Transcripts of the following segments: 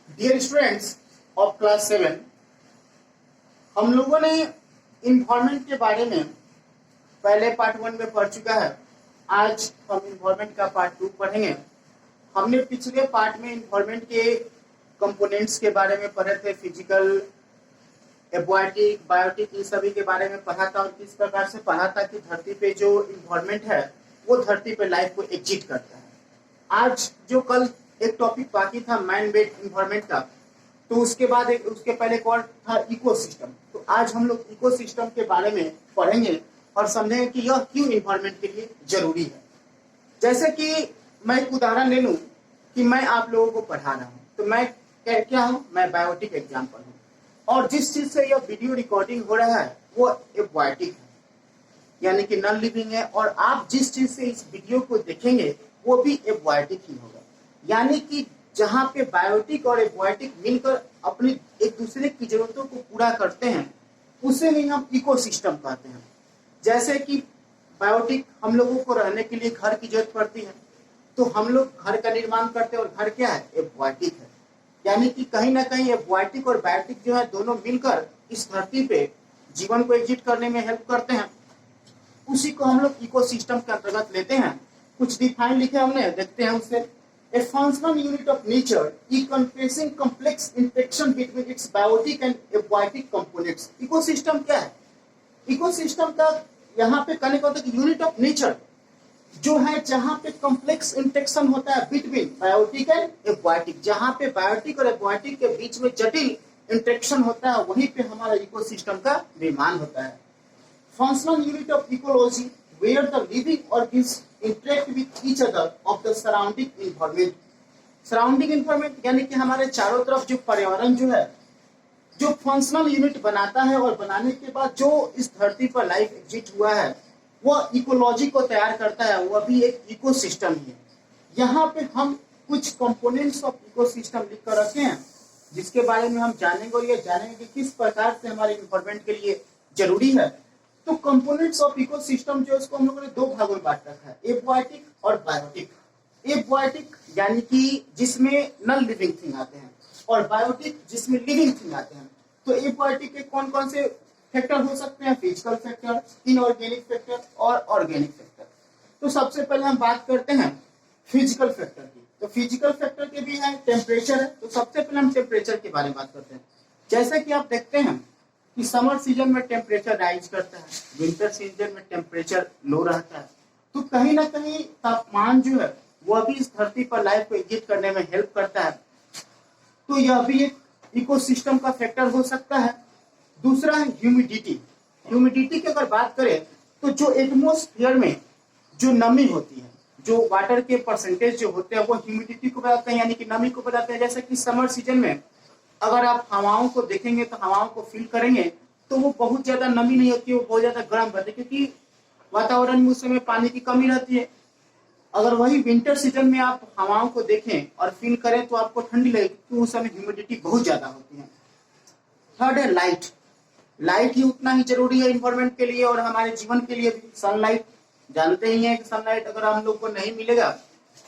Dear students of class 7, हम लोगों ने इन्वायरमेंट के बारे में पहले पार्ट 1 में पढ़ चुका है। आज हम इन्वायरमेंट का पार्ट 2 पढ़ेंगे। हमने पिछले पार्ट में इन्वायरमेंट के कंपोनेंट्स के बारे में पढ़े थे, फिजिकल, एक्वाटिक, बायोटिक, इन सभी के बारे में पढ़ा था और किस प्रकार से पढ़ा था कि धरती पे जो इन्वायरमेंट है वो धरती पे लाइफ को एग्जिट करता है। आज जो कल एक टॉपिक बाकी था मैन मेड इन्वायरमेंट का, तो उसके बाद उसके पहले एक और था इकोसिस्टम। तो आज हम लोग इकोसिस्टम के बारे में पढ़ेंगे और समझेंगे कि यह क्यों इन्वायरमेंट के लिए जरूरी है। जैसे कि मैं एक उदाहरण ले लूं कि मैं आप लोगों को पढ़ा रहा हूं, तो मैं क्या हूं, मैं बायोटिक एग्जाम्पल हूं और जिस चीज से यह वीडियो रिकॉर्डिंग हो रहा है वो एक्वाटिक है, यानी कि नॉन लिविंग है, और आप जिस चीज से इस वीडियो को देखेंगे वो भी एक्वाटिक ही होगा। यानी कि जहां पे बायोटिक और एक्वाटिक मिलकर अपनी एक दूसरे की जरूरतों को पूरा करते हैं उसे ही हम इकोसिस्टम कहते हैं। जैसे कि बायोटिक, हम लोगों को रहने के लिए घर की जरूरत पड़ती है, तो हम लोग घर का निर्माण करते हैं और घर क्या है, एक्वाटिक है। यानी कि कहीं ना कहीं एक्वाटिक और बायोटिक जो है दोनों मिलकर इस धरती पे जीवन को एग्जिट करने में हेल्प करते हैं। उसी को हम लोग इकोसिस्टम के अंतर्गत लेते हैं। कुछ डिफाइन लिखे हमने, देखते हैं उससे। A functional unit of nature encompassing complex interaction between its biotic and aquatic components. Ecosystem क्या है? इकोसिस्टम का यहाँ पे कहने का होता है कि यूनिट ऑफ नेचर जो है जहां पे कॉम्प्लेक्स इंटरेक्शन होता है बिटवीन बायोटिक एंड एक्वाटिक, जहां पे बायोटिक और एक्वाटिक के बीच में जटिल इंटरेक्शन होता है, वहीं पे हमारा इकोसिस्टम का निर्माण होता है। Functional unit of ecology where the living organisms interact with each other of the surrounding environment. Surrounding environment यानी कि हमारे चारों तरफ जो पर्यावरण जो है, जो फंक्शनल यूनिट बनाता है और बनाने के बाद जो इस धरती पर लाइफ एग्जिट हुआ है वह इकोलॉजी को तैयार करता है, वह भी एक इकोसिस्टम ही है। यहाँ पे हम कुछ कंपोनेंट्स ऑफ इकोसिस्टम लिख कर रखे हैं जिसके बारे में हम जानेंगे और ये जानेंगे कि किस प्रकार से हमारे इन्वायरमेंट के लिए जरूरी है। तो कंपोनेंट्स ऑफ इकोसिस्टम जो इसको हम लोगों ने दो भागों में बांट रखा है, एक्वाटिक और बायोटिक। एक्वाटिक यानी कि जिसमें नॉन लिविंग थिंग आते हैं और बायोटिक जिसमें लिविंग थिंग आते हैं। तो एक्वाटिक के कौन कौन से फैक्टर हो सकते हैं? फिजिकल फैक्टर, इनऑर्गेनिक फैक्टर और ऑर्गेनिक फैक्टर। तो सबसे पहले हम बात करते हैं फिजिकल फैक्टर की। तो फिजिकल फैक्टर के भी है, टेम्परेचर है। तो सबसे पहले हम टेम्परेचर के बारे में बात करते हैं। जैसे कि आप देखते हैं कि समर सीजन में टेम्परेचर राइज करता है, विंटर सीजन में टेम्परेचर लो रहता है। तो कहीं ना कहीं तापमान जो है वह भी इस धरती पर लाइफ को एग्जिट करने में हेल्प करता है। तो यह भी एक इकोसिस्टम का फैक्टर हो सकता है। दूसरा है ह्यूमिडिटी। ह्यूमिडिटी की अगर बात करें तो जो एटमोस्फियर में जो नमी होती है, जो वाटर के परसेंटेज जो होते हैं वो ह्यूमिडिटी को बताते हैं, यानी कि नमी को बताते हैं। जैसे कि समर सीजन में अगर आप हवाओं को देखेंगे तो हवाओं को फील करेंगे तो वो बहुत ज्यादा नमी नहीं होती है, वो बहुत ज्यादा गर्म रहती है क्योंकि वातावरण में उस समय पानी की कमी रहती है। अगर वही विंटर सीजन में आप हवाओं को देखें और फील करें तो आपको ठंडी लगेगी क्योंकि उस समय ह्यूमिडिटी बहुत ज्यादा होती है। थर्ड है लाइट। लाइट ही उतना ही जरूरी है इन्वायरमेंट के लिए और हमारे जीवन के लिए भी। सनलाइट जानते ही है कि सनलाइट अगर हम लोग को नहीं मिलेगा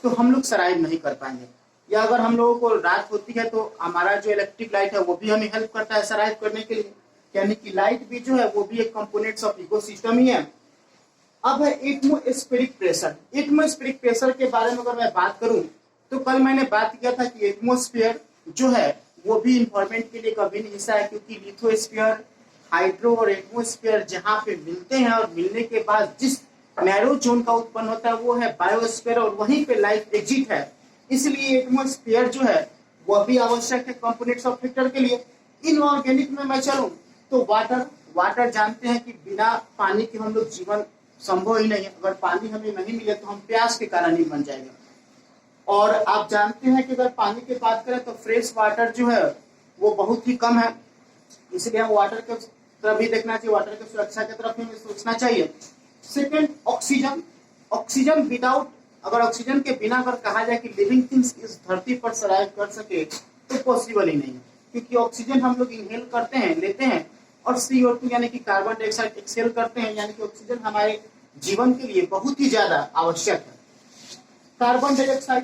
तो हम लोग सर्वाइव नहीं कर पाएंगे, या अगर हम लोगों को रात होती है तो हमारा जो इलेक्ट्रिक लाइट है वो भी हमें हेल्प करता है सर्वाइव करने के लिए। यानी कि लाइट भी जो है वो भी एक कंपोनेंट्स ऑफ इकोसिस्टम ही है। अब है एटमॉस्फेरिक प्रेशर। एटमॉस्फेरिक प्रेशर के बारे में अगर मैं बात करूं तो कल मैंने बात किया था कि एटमॉस्फेयर जो है वो भी इन्वायरमेंट के लिए एक अभिन्न हिस्सा है, क्योंकि लिथोस्फीयर, हाइड्रो और एटमॉस्फेयर जहां पे मिलते हैं और मिलने के बाद जिस नैरो जोन का उत्पन्न होता है वो है बायोस्फीयर और वहीं पे लाइफ एग्जिट है। इसलिए एटमॉस्फेयर जो है वह भी आवश्यक है कंपोनेंट्स ऑफ फैक्टर के लिए। इनऑर्गेनिक में मैं चलूं तो वाटर जानते हैं कि बिना पानी के हम लोग जीवन संभव ही नहीं है। अगर पानी हमें नहीं मिले तो हम प्यास के कारण ही बन जाएंगे। और आप जानते हैं कि अगर पानी की बात करें तो फ्रेश वाटर जो है वो बहुत ही कम है, इसलिए हम वाटर के तरफ भी देखना चाहिए, वाटर की सुरक्षा की तरफ भी सोचना चाहिए। Second, oxygen. ऑक्सीजन विदाउट, अगर ऑक्सीजन के बिना अगर कहा जाए कि लिविंग थिंग्स इस धरती पर सर्वाइव कर सके तो पॉसिबल ही नहीं है, क्योंकि ऑक्सीजन हम लोग इनहेल करते हैं, लेते हैं, और CO2 यानी कि कार्बन डाइऑक्साइड एक्सहेल करते हैं। यानी कि ऑक्सीजन हमारे जीवन के लिए बहुत ही ज्यादा आवश्यक है। कार्बन डाइऑक्साइड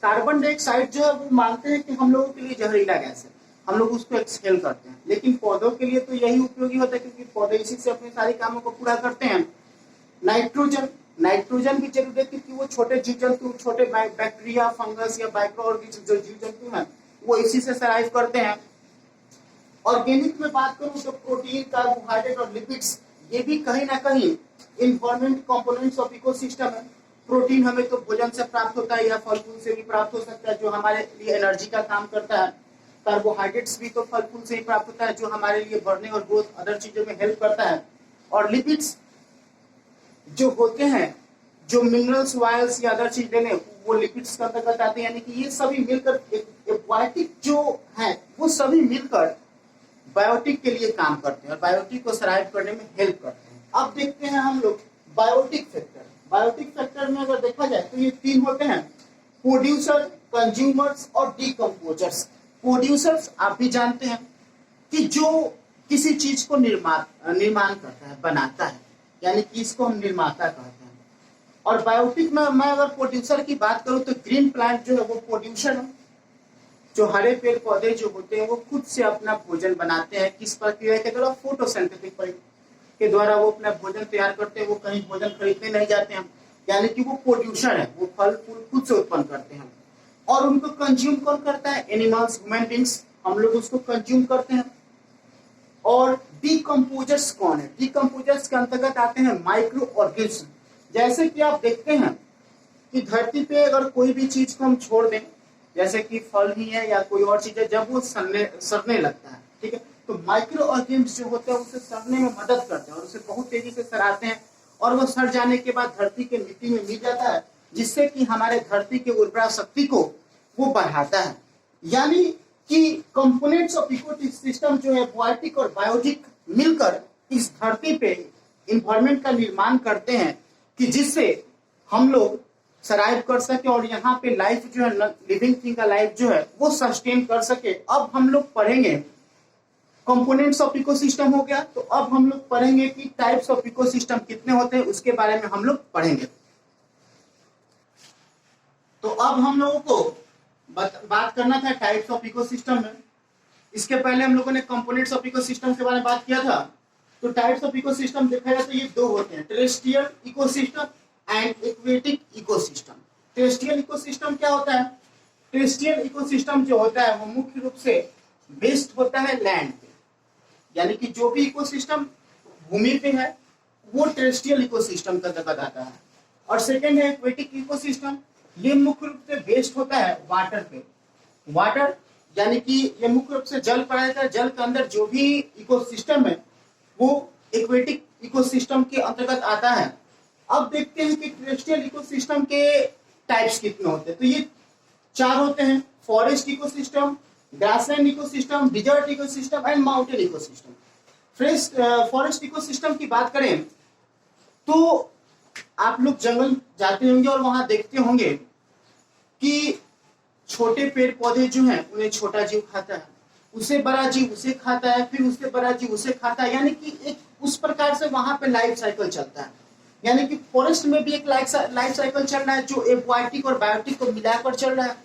कार्बन डाइऑक्साइड जो है वो मानते हैं कि हम लोगों के लिए जहरीला गैस है, हम लोग उसको एक्सहेल करते हैं, लेकिन पौधों के लिए तो यही उपयोगी होता है क्योंकि पौधे इसी से अपने सारे कामों को पूरा करते हैं। नाइट्रोजन, नाइट्रोजन भी जरूरी है क्योंकि वो छोटे जीव जंतु, छोटे बैक्टीरिया, फंगस या माइक्रो ऑर्गेनिज्म जो जीव जंतु हैं वो इसी से सर्वाइव करते हैं। ऑर्गेनिक में बात करूं तो प्रोटीन, कार्बोहाइड्रेट और लिपिड्स ये भी कहीं ना कहीं इन्वायरमेंट कंपोनेंट्स ऑफ इकोसिस्टम है। प्रोटीन हमें तो भोजन से प्राप्त होता है या फल फूल से भी प्राप्त हो सकता है जो हमारे लिए एनर्जी का काम करता है। कार्बोहाइड्रेट्स भी तो फल फूल से ही प्राप्त होता है जो हमारे लिए बढ़ने और ग्रोथ अदर चीजों में हेल्प करता है। और लिपिड्स जो होते हैं, जो मिनरल्स, वायल्स या अदर चीज लेने वो लिपिड्स का अंतर्गत आते हैं, यानी कि ये सभी मिलकर एक बायोटिक जो है वो सभी मिलकर बायोटिक के लिए काम करते हैं और बायोटिक को सर्वाइव करने में हेल्प करते हैं। अब देखते हैं हम लोग बायोटिक फैक्टर। बायोटिक फैक्टर में अगर देखा जाए तो ये तीन होते हैं, प्रोड्यूसर, कंज्यूमर्स और डिकम्पोजर्स। प्रोड्यूसर्स आप भी जानते हैं कि जो किसी चीज को निर्माण करता है, बनाता है, यानी कि इसको हम निर्माता कहते हैं। और बायोटिक में मैं अगर प्रोड्यूसर की बात करूं तो ग्रीन प्लांट जो है वो प्रोड्यूसर है। जो हरे पेड़ पौधे जो होते हैं वो खुद से अपना भोजन बनाते हैं, किस प्रक्रिया के द्वारा? फोटोसिंथेटिक के द्वारा वो अपना भोजन तैयार करते हैं, वो कहीं भोजन खरीदने नहीं जाते हैं, यानी कि वो प्रोड्यूसर है, वो फल फूल खुद से उत्पन्न करते हैं। और उनको कंज्यूम कौन करता है? एनिमल्स, ह्यूमन बींग्स, हम लोग उसको कंज्यूम करते हैं। और डिकम्पोजर्स कौन है? डिकम्पोजर्स के अंतर्गत आते हैं माइक्रो ऑर्गेनिज्म। जैसे कि आप देखते हैं कि धरती पे अगर कोई भी चीज को हम छोड़ दें, जैसे कि फल ही है या कोई और चीज है, जब वो सड़ने लगता है, ठीक है, तो माइक्रो ऑर्गेनिज्म जो होते हैं उसे सड़ने में मदद करते हैं और उसे बहुत तेजी से सड़ाते हैं और वो सड़ जाने के बाद धरती के मिट्टी में मिल जाता है, जिससे कि हमारे धरती के उर्वरा शक्ति को वो बढ़ाता है। यानी कि कंपोनेंट्स ऑफ इकोसिस्टम जो है बायोटिक और बायोटिक मिलकर इस धरती पे इन्वायरमेंट का निर्माण करते हैं कि जिससे हम लोग सर्वाइव कर सके और यहाँ पे लाइफ जो है, लिविंग थिंग का लाइफ जो है वो सस्टेन कर सके। अब हम लोग पढ़ेंगे कंपोनेंट्स ऑफ इकोसिस्टम हो गया, तो अब हम लोग पढ़ेंगे कि टाइप्स ऑफ इकोसिस्टम कितने होते हैं, उसके बारे में हम लोग पढ़ेंगे। तो अब हम लोगों को बात करना था टाइप्स ऑफ इकोसिस्टम में। इसके पहले हम लोगों ने कंपोनेंट्स ऑफ इकोसिस्टम के बारे में बात किया था। तो टाइप्स ऑफ इकोसिस्टम देखा जाए तो ये दो होते हैं, terrestrial ecosystem and aquatic ecosystem. Terrestrial ecosystem क्या होता है? टेरेस्ट्रियल इकोसिस्टम जो होता है वो मुख्य रूप से बेस्ड होता है लैंड पे, यानी कि जो भी इकोसिस्टम भूमि पे है वो टेरेस्ट्रियल इकोसिस्टम का अंतर्गत आता है। और सेकेंड है एक्वेटिक इकोसिस्टम, ये मुख्य रूप से बेस्ड होता है वाटर पे। वाटर यानी कि ये मुख्य रूप से जल पर रहता है, जल के अंदर जो भी इकोसिस्टम है वो एक्वेटिक इकोसिस्टम के अंतर्गत आता है। अब देखते हैं कि टेरेस्ट्रियल इकोसिस्टम के टाइप्स कितने होते हैं। तो ये चार होते हैं, forest ecosystem, grassland ecosystem, desert ecosystem and mountain ecosystem. Forest ecosystem की बात करें तो आप लोग जंगल जाते होंगे और वहां देखते होंगे कि छोटे पेड़ पौधे जो हैं उन्हें छोटा जीव खाता है, उसे बड़ा जीव उसे खाता है, फिर उससे बड़ा जीव उसे खाता है, यानी कि एक उस प्रकार से वहां पे लाइफ साइकिल चलता है। यानी कि फॉरेस्ट में भी एक लाइफ साइकिल चल रहा है जो एक्वाटिक और बायोटिक को मिलाकर चल रहा है,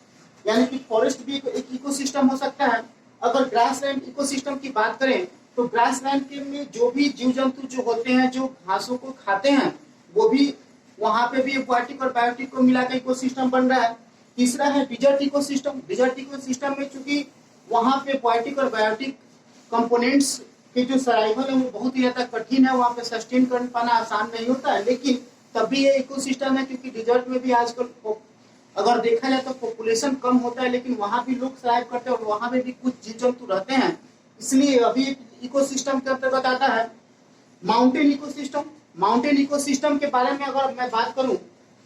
यानी कि फॉरेस्ट भी एक इकोसिस्टम हो सकता है। अगर ग्रासलैंड इकोसिस्टम की बात करें तो ग्रासलैंड के में जो भी जीव जंतु जो होते हैं जो घासों को खाते हैं वो भी वहां पे भी एक्वाटिक और बायोटिक को मिलाकर इकोसिस्टम बन रहा है। तीसरा है डिजर्ट इकोसिस्टम। डिजर्ट इकोसिस्टम में चूंकि वहां पे एक्वाटिक और बायोटिक कंपोनेंट्स के जो सर्वाइवल है वो बहुत ही ज्यादा कठिन है, वहां पे सस्टेन कर पाना आसान नहीं होता है, लेकिन तभी ये इकोसिस्टम है क्योंकि डिजर्ट में भी आजकल अगर देखा जाए तो पॉपुलेशन कम होता है, लेकिन वहां भी लोग सर्वाइव करते हैं और वहां पे भी कुछ जीव जंतु रहते हैं, इसलिए अभी इकोसिस्टम के अंतर्गत आता है माउंटेन इकोसिस्टम। माउंटेन इकोसिस्टम के बारे में अगर मैं बात करूं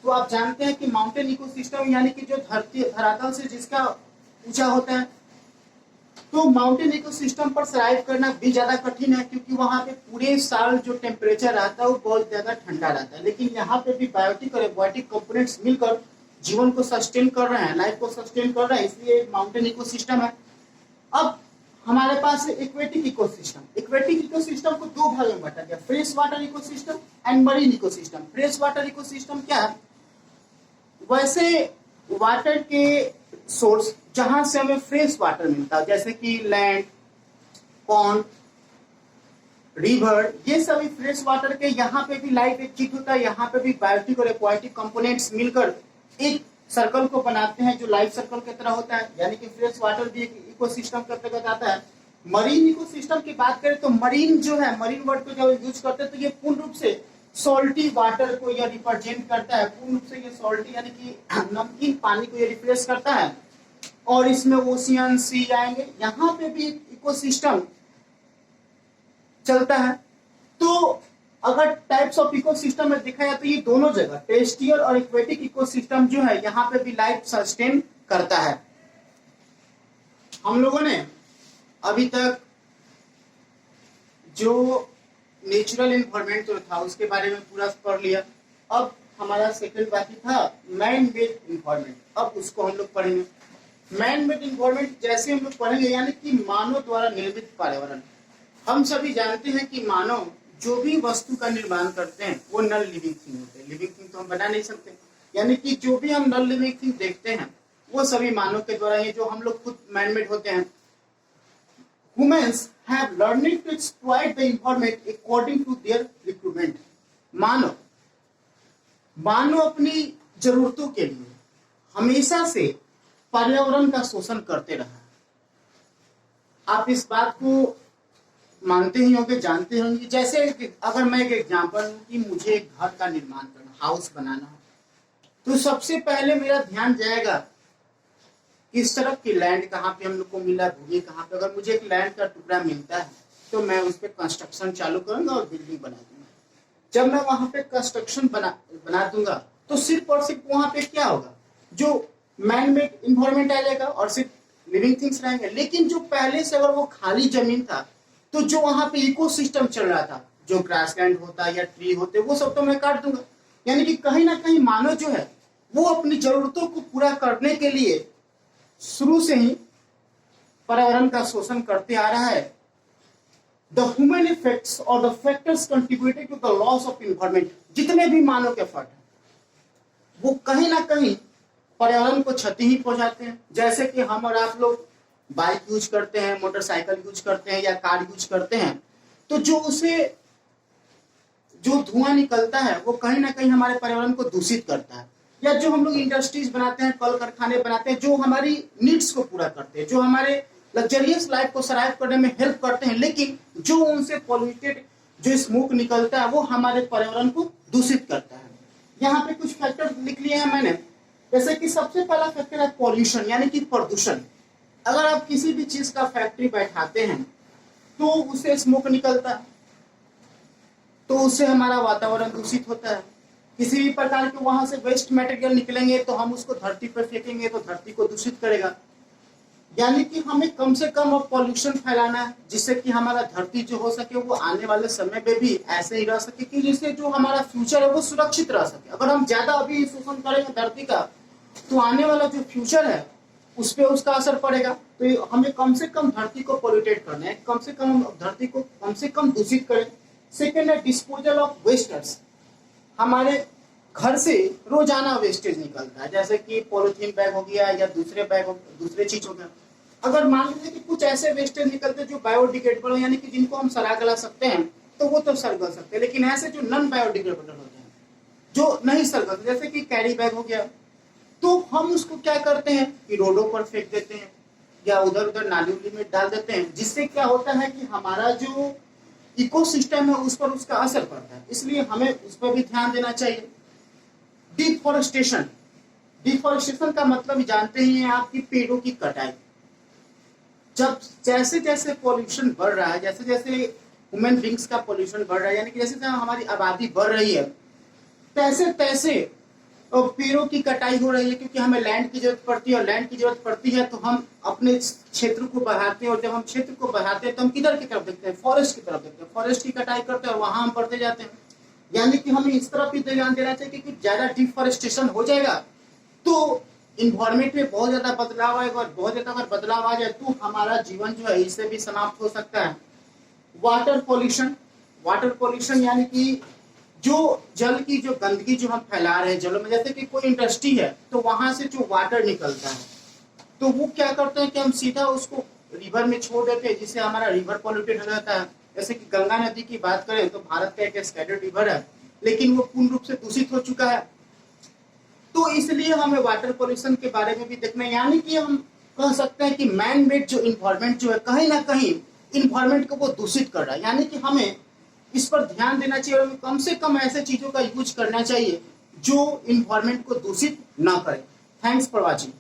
तो आप जानते हैं कि माउंटेन इकोसिस्टम यानी कि जो धरातल से जिसका ऊंचा होता है, तो माउंटेन इकोसिस्टम पर सर्वाइव करना भी ज्यादा कठिन है क्योंकि वहां पे पूरे साल जो टेम्परेचर रहता है वो बहुत ज्यादा ठंडा रहता है। लेकिन यहाँ पे भी बायोटिक और एक्वाटिक कंपोनेंट्स मिलकर जीवन को सस्टेन कर रहे हैं, लाइफ को सस्टेन कर रहे हैं, इसलिए माउंटेन इकोसिस्टम है। अब हमारे पास है एक्वेटिक इकोसिस्टम। एक्वेटिक इकोसिस्टम को दो भागों में बांटा गया, fresh water ecosystem and marine ecosystem. Fresh water ecosystem क्या है? वैसे वाटर के सोर्स जहां से हमें फ्रेश वाटर मिलता है, जैसे कि लैंड, पॉन्ड, रिवर, ये सभी फ्रेश वाटर के यहाँ पे भी लाइफ एग्जिस्ट होता है, यहाँ पे भी बायोटिक और एक्वाटिक कंपोनेंट्स मिलकर एक सर्कल को बनाते हैं जो लाइफ सर्कल की तरह होता है, यानी कि फ्रेश वाटर भी एक इकोसिस्टम के अंतर्गत आता है। मरीन इकोसिस्टम की बात करें तो मरीन जो है, मरीन वर्ड को जब यूज करते हैं तो ये पूर्ण रूप से सॉल्टी वाटर को यह रिप्रेजेंट करता है, पूर्ण रूप से ये सॉल्टी यानी कि नमकीन पानी को ये रिप्रेजेंट करता है। और इसमें ओशियन, सी आएंगे, यहाँ पे भी इकोसिस्टम चलता है। तो अगर टाइप्स ऑफ इकोसिस्टम में देखा जाए तो ये दोनों जगह टेरेस्ट्रियल और एक्वेटिक इकोसिस्टम जो है यहाँ पे भी लाइफ सस्टेन करता है। हम लोगों ने अभी तक जो नेचुरल एनवायरनमेंट जो था उसके बारे में पूरा पढ़ लिया। अब हमारा सेकंड बाकी था मैन मेड एनवायरनमेंट, अब उसको हम लोग पढ़ेंगे। मैन मेड एनवायरनमेंट जैसे हम लोग पढ़ेंगे यानी कि मानव द्वारा निर्मित पर्यावरण। हम सभी जानते हैं कि मानव जो भी वस्तु का निर्माण करते हैं वो नॉन लिविंग थिंग होते हैं, लिविंग थिंग तो हम बना नहीं सकते, यानी कि जो भी हम नॉन लिविंग थिंग देखते हैं वो सभी मानव के द्वारा, ये जो हम लोग खुद मैन मेड होते हैं। Humans have learned to exploit the environment according to their requirement. मानव अपनी जरूरतों के लिए हमेशा से पर्यावरण का शोषण करते रहा। आप इस बात को मानते ही होंगे, जानते होंगे। जैसे अगर मैं एक एग्जांपल दूं कि मुझे एक घर का निर्माण करना, हाउस बनाना हो, तो सबसे पहले मेरा ध्यान जाएगा इस तरफ की लैंड कहाँ पे हम लोग को मिला, भूमि कहाँ पे। अगर मुझे एक लैंड का टुकड़ा मिलता है तो मैं उस पर कंस्ट्रक्शन चालू करूंगा और बिल्डिंग बना दूंगा। जब मैं वहां पे कंस्ट्रक्शन बना दूंगा तो सिर्फ और सिर्फ वहां पे क्या होगा, जो मैन मेड इन्वायरमेंट आ जाएगा और सिर्फ लिविंग थिंग्स रहेंगे। लेकिन जो पहले से अगर वो खाली जमीन था तो जो वहां पे इकोसिस्टम चल रहा था, जो ग्रासलैंड होता या ट्री होते, वो सब तो मैं काट दूंगा। यानी कि कहीं ना कहीं मानव जो है वो अपनी जरूरतों को पूरा करने के लिए शुरू से ही पर्यावरण का शोषण करते आ रहा है। द ह्यूमन इफेक्ट्स और the factors contributed to the loss of environment, जितने भी मानव के एफर्ट है वो कहीं ना कहीं पर्यावरण को क्षति ही पहुंचाते हैं। जैसे कि हम और आप लोग बाइक यूज करते हैं, मोटरसाइकिल यूज करते हैं या कार यूज करते हैं, तो जो उसे जो धुआं निकलता है वो कहीं ना कहीं हमारे पर्यावरण को दूषित करता है। या जो हम लोग इंडस्ट्रीज बनाते हैं, कल कारखाने बनाते हैं, जो हमारी नीड्स को पूरा करते हैं, जो हमारे लग्जरियस लाइफ को सर्वाइव करने में हेल्प करते हैं, लेकिन जो उनसे पॉल्यूटेड जो स्मोक निकलता है वो हमारे पर्यावरण को दूषित करता है। यहाँ पे कुछ फैक्टर लिख लिए हैं मैंने। जैसे कि सबसे पहला फैक्टर है पॉल्यूशन, यानी कि प्रदूषण। अगर आप किसी भी चीज का फैक्ट्री बैठाते हैं तो उससे स्मोक निकलता है, तो उससे हमारा वातावरण दूषित होता है। किसी भी प्रकार के वहां से वेस्ट मटेरियल निकलेंगे तो हम उसको धरती पर फेंकेंगे तो धरती को दूषित करेगा। यानी कि हमें कम से कम अब पॉल्यूशन फैलाना है, जिससे कि हमारा धरती जो हो सके वो आने वाले समय में भी ऐसे ही रह सके, कि जिससे जो हमारा फ्यूचर है वो सुरक्षित रह सके। अगर हम ज्यादा अभी शोषण करेंगे धरती का तो आने वाला जो फ्यूचर है उस पर उसका असर पड़ेगा। तो हमें कम से कम धरती को पोल्यूटेट करना है, कम से कम धरती को कम से कम दूषित करें। सेकेंड है डिस्पोजल ऑफ वेस्टर्स। हमारे घर से रोजाना वेस्टेज निकलता है, जैसे कि पॉलिथीन बैग हो गया या दूसरे चीज हो गया। अगर मान लीजिए कि कुछ ऐसे वेस्टेज निकलते जो बायोडिग्रेडेबल हो, यानी कि जिनको हम सड़ा गला सकते हैं, तो वो तो सड़ गल सकते हैं। लेकिन ऐसे जो नॉन बायोडिग्रेडेबल होते हैं, जो नहीं सड़ गलते, जैसे कि कैरी बैग हो गया, तो हम उसको क्या करते हैं कि रोडों पर फेंक देते हैं या उधर उधर नाली उली में डाल देते हैं, जिससे क्या होता है कि हमारा जो इकोसिस्टम है उस पर उसका असर पड़ता है। इसलिए हमें उस पर भी ध्यान देना चाहिए। डिफॉरेस्टेशन, डिफॉरेस्टेशन का मतलब जानते ही हैं आप कि पेड़ों की कटाई। जब जैसे जैसे पॉल्यूशन बढ़ रहा है, जैसे जैसे ह्यूमन बींग्स का पॉल्यूशन बढ़ रहा है, यानी कि जैसे जैसे हमारी आबादी बढ़ रही है, तैसे तैसे पेड़ों की कटाई हो रही है, क्योंकि हमें लैंड की जरूरत पड़ती है, और लैंड की जरूरत पड़ती है तो हम अपने क्षेत्र को बढ़ाते हैं, और जब हम क्षेत्र को बढ़ाते हैं तो हम किधर की तरफ देखते हैं, फॉरेस्ट की तरफ देखते हैं, फॉरेस्ट की कटाई करते हैं और वहां हम बढ़ते जाते हैं। यानी कि हमें इस तरफ भी ध्यान देना चाहिए कि ज्यादा डिफॉरेस्टेशन हो जाएगा तो इन्वायरमेंट में बहुत ज्यादा बदलाव आएगा, और बहुत ज्यादा अगर बदलाव आ जाए तो हमारा जीवन जो है इससे भी समाप्त हो सकता है। वाटर पोल्यूशन, वाटर पोल्यूशन यानी कि जो जल की जो गंदगी जो हम फैला रहे हैं जलों में, जैसे कि कोई इंडस्ट्री है तो वहां से जो वाटर निकलता है तो वो क्या करते हैं कि हम सीधा उसको रिवर में छोड़ देते हैं, जिससे हमारा रिवर पॉल्यूटेड हो जाता है। जैसे कि गंगा नदी की बात करें तो भारत का एक स्कैटर्ड रिवर है, लेकिन वो पूर्ण रूप से दूषित हो चुका है। तो इसलिए हमें वाटर पोल्यूशन के बारे में भी देखना है, यानी कि हम कह सकते हैं कि मैन मेड जो इन्वायरमेंट जो है कहीं ना कहीं इन्वायरमेंट को वो दूषित कर रहा है, यानी कि हमें इस पर ध्यान देना चाहिए और कम से कम ऐसे चीजों का यूज करना चाहिए जो इन्वायरमेंट को दूषित ना करे। Thanks for watching.